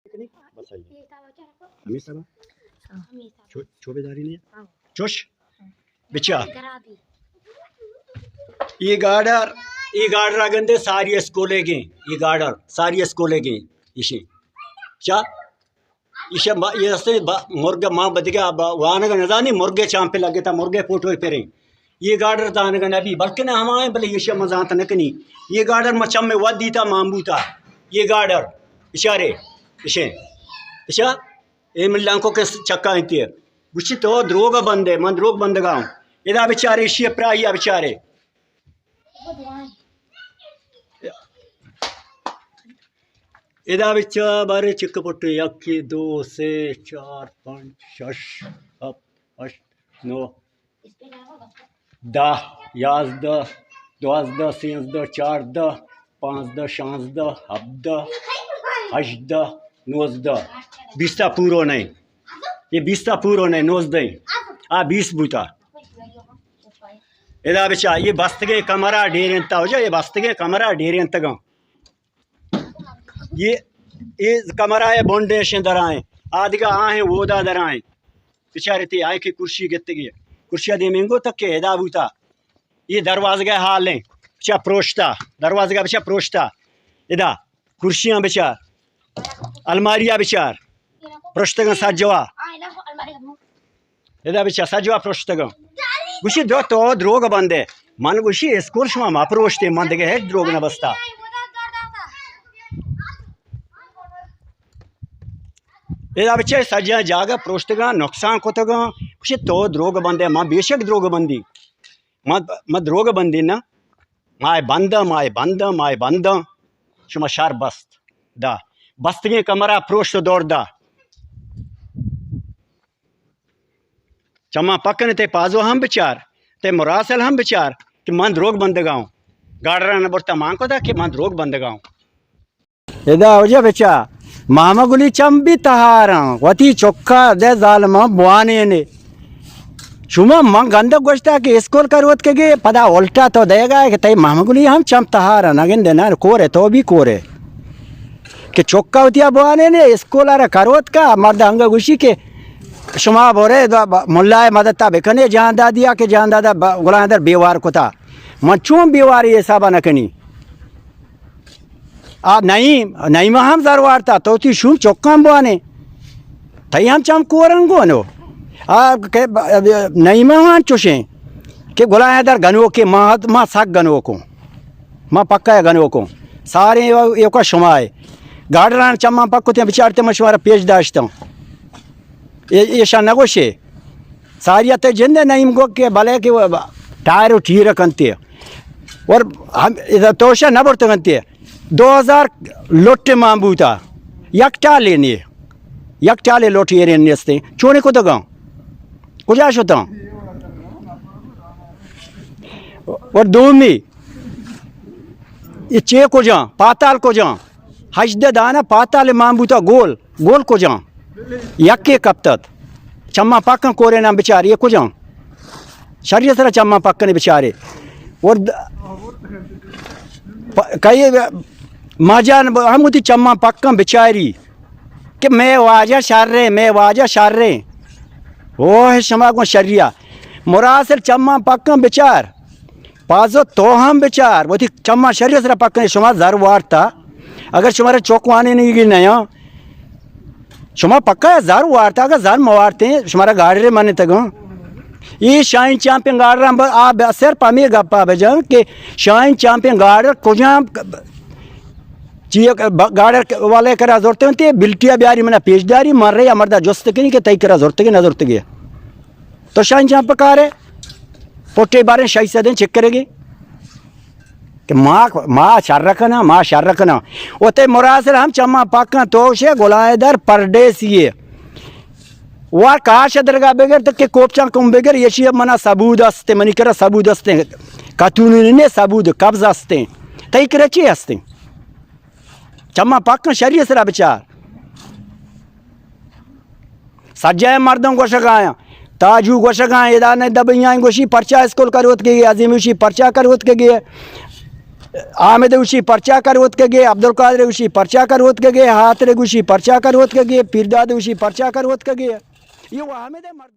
बस आइए हमीर साहब शोबेदारी नहीं है चुश बिचा ये गार्डर अगंदे सारी स्कूले के ये गार्डर सारी स्कूले के इशे चा इशे ये रस्ते मुर्गे माँ बद गया वाहन का नजानी मुर्गे चांपे लगे था मुर्गे फोटो पे रहे ये गार्डर दान का नबी बल्कि ना हमारे भले ये मजा था नकनी ये गार्डर मचम में वदी था मामू था ये गार्डर इशारे इशे इशा ए मिलांको के चक्का इंती बुशी तो द्रोग बंदे मन द्रोग बंद गाँव इदा बेचारे इशे प्राइया बेचारे इदा बिचा बारे चिक पुट यक्की 2 से 4 5 6 7 8 9 10 11 12 13 14 15 16 17 18 19 20 पूरो नहीं ये 20 पूरो नहीं 19 20 बूता इदा बिचा ये बस्तगे कमरा डेरेंता हो जाए ये बस्तगे कमरा डेरेंता ये कमरा है बोंडेशन दराएं आदिगा आहे वोदा दराएं बेचारे थे आए की कुर्सी गत्ते गए कुर्सिया दे मेंगो तक के एदा बूता ये दरवाजे के हाल हैं बेचा प्रोश्ता दरवाजे का बेचा प्रोश्ता इदा कुर्सियां बेचार अलमारिया बेचार प्रोश्तगन सजवा इदा बेचा सजवा प्रोश्तगन गुशी दो तो द्रोग बंदे मन गुशी स्कूल शमा मा प्रोश्ते मंद के है द्रोग न बस्ता इदा बच्चे सजा जागा प्रोश्तगा नुकसान कोतगा कुछ तो द्रोग बंदे माँ बेशक द्रोग बंदी माँ द्रोग बंदी ना माए बंद शुमा शार बस्त दा बस्तगे कमरा प्रोश्त दौड़ दा चमा पकन ते पाजो हम बिचार ते मुरासल हम बिचार कि मन द्रोग बंद गाँव गाड़रा न बोलता माँ को था कि मन द्रोग बंद गाँव इदा हो जा बेचा मामा गुली चंबी तहारा वती चौक्का दे जालमा बुआने ने शुमा मंग गंदा गोश्ता के स्कूल करवत के गे पदा उल्टा तो देगा कि तई मामा गुली हम चम तहारा नगिन देना कोरे तो भी कोरे कि चौक्का वतिया बुआने ने स्कूल आरा करवत का मर्द अंग गुशी के शुमा बोरे मुल्ला मदता बेकने जान दा दिया के जान दादा गुलाम दर बेवार को था मचूम बेवार ये सब नकनी नहीं हम जरवार था तो ती शुम चौक्काम बुआने तई हम चम कोरंगो नो के नहीं महान चुशे के गुलाम दर गनो के माँ सक गनो को माँ पक्का है गनो को सारे एक शुमाए गाड़रान चम्मा पक्को बिचारते मशवरा पेश दाश्ता ये नगोशे सारिया तो जिंदे नहीं गो के भले के टायर उठी रखते और हम इधर तोशा न बढ़ते बनते 2000 लोटे मामू था यकटाले ने यकटाले लोटे एरिया नेस्ते चोने को तो गाँव कुछ होता और दूमी ये चे को जा पाताल को जा हजदे दाना पाताल मामू था गोल गोल को जा यक्के कब तक चम्मा पक्का कोरे ना बेचारे ये को जा शरीर तरह चम्मा पक्का ने बेचारे और कई मजान हम उती चम्मा पक्का बेचारी कि मैं वाजा शार्रे वो है शमा को शरिया मुरासिल चम्मा पक्का बेचार पाजो तो हम बेचार वो थी चम्मा शरीर से पक्का शुमा जर वारता अगर शुमारे चौकवाने नहीं गिर नया शुमा पक्का है जर वारता अगर जर मवारते हैं शुमारा गाड़ी रे माने तक ये शाइन चैंपियन गार्डर आप सर पामी गप्पा बजन के शाइन चैंपियन गार्डर कुजा चीज गार्डर वाले करा जोरते होते बिल्टिया ब्यारी मना पेशदारी मर रही मर्दा जोस्त के नहीं के तई करा जोरते के ना जोरते गया तो शाइन चैंप कार है पोटे बारे शाही से दिन चेक करेगी कि माँ शर रखना ओते मुरासिल हम चम्मा पाका तोशे गुलायदर परडेस ये वार काश दरगा बेगर तक के कोपचा कुम बेगर यशी मना सबूत असते मनी करा सबूत असते कातून सबूत कब्ज असते तई करची असते चम्मा पक्का शरीर से बेचार सज्जा मर्दों को शगाया ताजू को शगाया इदाने दबिया गोशी पर्चा स्कूल करवत के अजीम उशी पर्चा करवत के गए आमिद उसी पर्चा कर होत के गे, अब्दुल कादिर उसी पर्चा कर होत के गे, हाथ रे उसी पर्चा कर होत के गे, पीरदाद उसी पर्चा कर होत के गे। ये वो आमिद है मर्द।